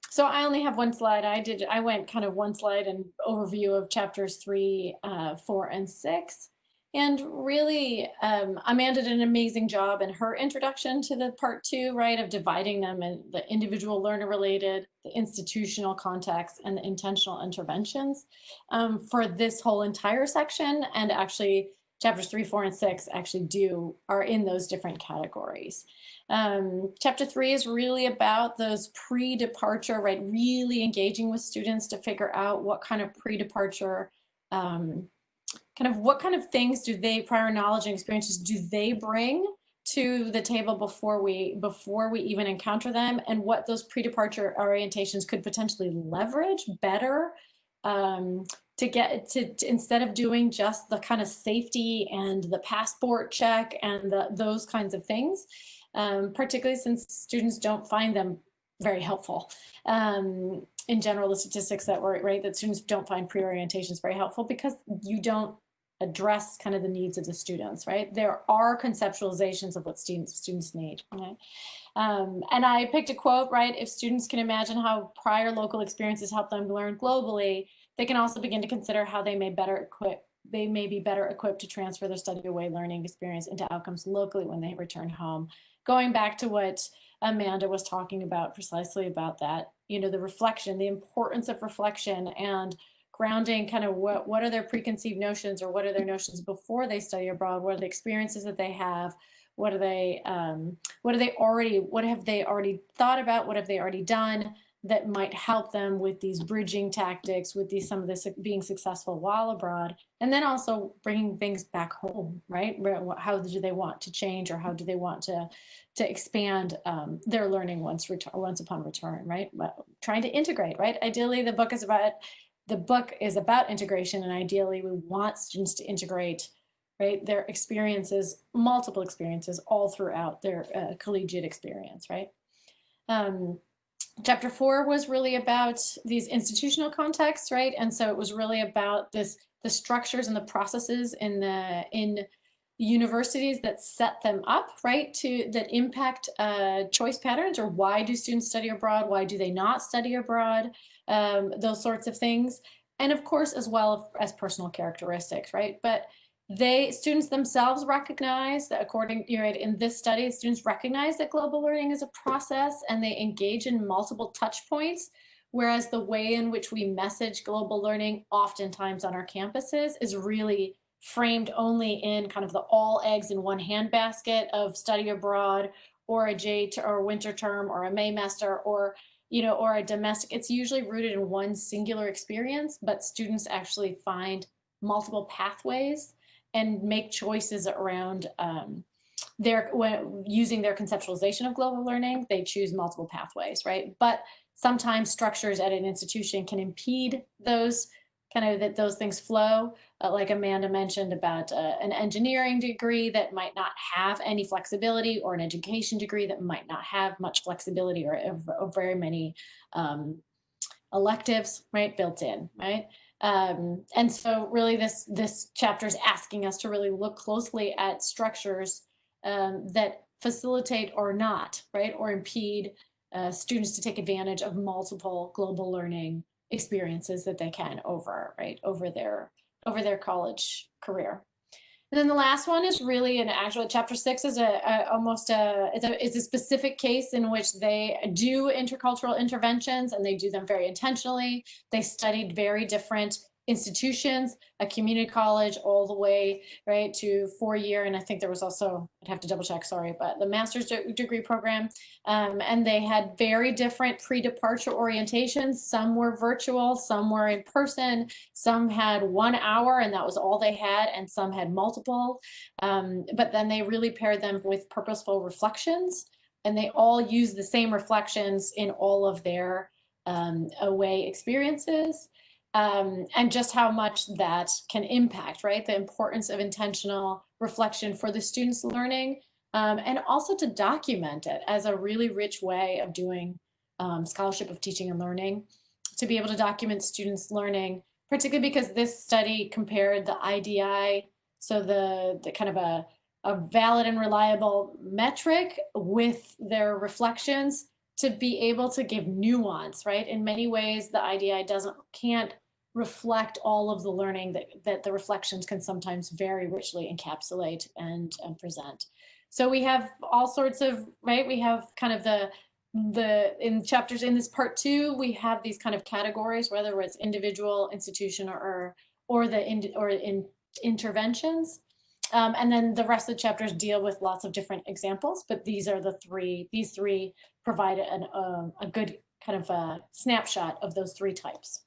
So I only have one slide. I went kind of one slide and overview of chapters 3, 4, and 6. And really, Amanda did an amazing job in her introduction to the part 2, right, of dividing them in the individual learner related, the institutional context, and the intentional interventions for this whole entire section. And actually, chapters 3, 4, and 6 actually are in those different categories. Chapter 3 is really about those pre-departure, right? Really engaging with students to figure out what kind of pre-departure, what kind of things prior knowledge and experiences do they bring to the table before we even encounter them, and what those pre-departure orientations could potentially leverage better to get to instead of doing just the kind of safety and the passport check and those kinds of things. Particularly since students don't find them very helpful. In general, the statistics that were right that students don't find pre-orientations very helpful because you don't address kind of the needs of the students, right? There are conceptualizations of what students need. Okay? And I picked a quote, right? If students can imagine how prior local experiences help them learn globally, they can also begin to consider how they may be better equipped to transfer their study away learning experience into outcomes locally when they return home. Going back to what Amanda was talking about, precisely about that, the reflection, the importance of reflection and grounding kind of what are their preconceived notions, or what are their notions before they study abroad, what are the experiences that they have, what have they already thought about, what have they already done that might help them with these bridging tactics, with some of this being successful while abroad, and then also bringing things back home, right? How do they want to change, or how do they want to expand their learning once upon return, right? Trying to integrate, right? Ideally, the book is about integration, and ideally, we want students to integrate, right, their experiences, multiple experiences, all throughout their collegiate experience, right? Chapter 4 was really about these institutional contexts, right? And so it was really about the structures and the processes in universities that set them up, right, that impact choice patterns, or why do students study abroad, why do they not study abroad, those sorts of things. And of course, as well as personal characteristics, right? But students themselves recognize that, in this study, students recognize that global learning is a process, and they engage in multiple touch points, whereas the way in which we message global learning oftentimes on our campuses is really framed only in kind of the all eggs in one handbasket of study abroad, or or winter term, or a Maymester, or a domestic. It's usually rooted in one singular experience, but students actually find multiple pathways and make choices around using their conceptualization of global learning. They choose multiple pathways, right? But sometimes structures at an institution can impede those those things flow, like Amanda mentioned about an engineering degree that might not have any flexibility, or an education degree that might not have much flexibility, or very many electives, right, built in, right? And so really this chapter is asking us to really look closely at structures that facilitate or not, right, or impede students to take advantage of multiple global learning experiences that they can over their college career. And then the last one is really chapter 6 is it's a specific case in which they do intercultural interventions, and they do them very intentionally. They studied very different institutions, a community college all the way, right, to 4-year, and I think there was also, I'd have to double check, sorry, but the master's degree program, and they had very different pre-departure orientations. Some were virtual, some were in person, some had 1 hour and that was all they had, and some had multiple, but then they really paired them with purposeful reflections, and they all use the same reflections in all of their away experiences. And just how much that can impact, right? The importance of intentional reflection for the students' learning, and also to document it as a really rich way of doing scholarship of teaching and learning, to be able to document students' learning, particularly because this study compared the IDI, so the kind of a valid and reliable metric, with their reflections, to be able to give nuance, right? In many ways, the IDI can't reflect all of the learning that the reflections can sometimes very richly encapsulate and present. So we have all sorts of, right? We have kind of in chapters in this part 2, we have these kind of categories, whether it's individual, institution, or interventions. And then the rest of the chapters deal with lots of different examples, but these three provide a good kind of a snapshot of those 3 types.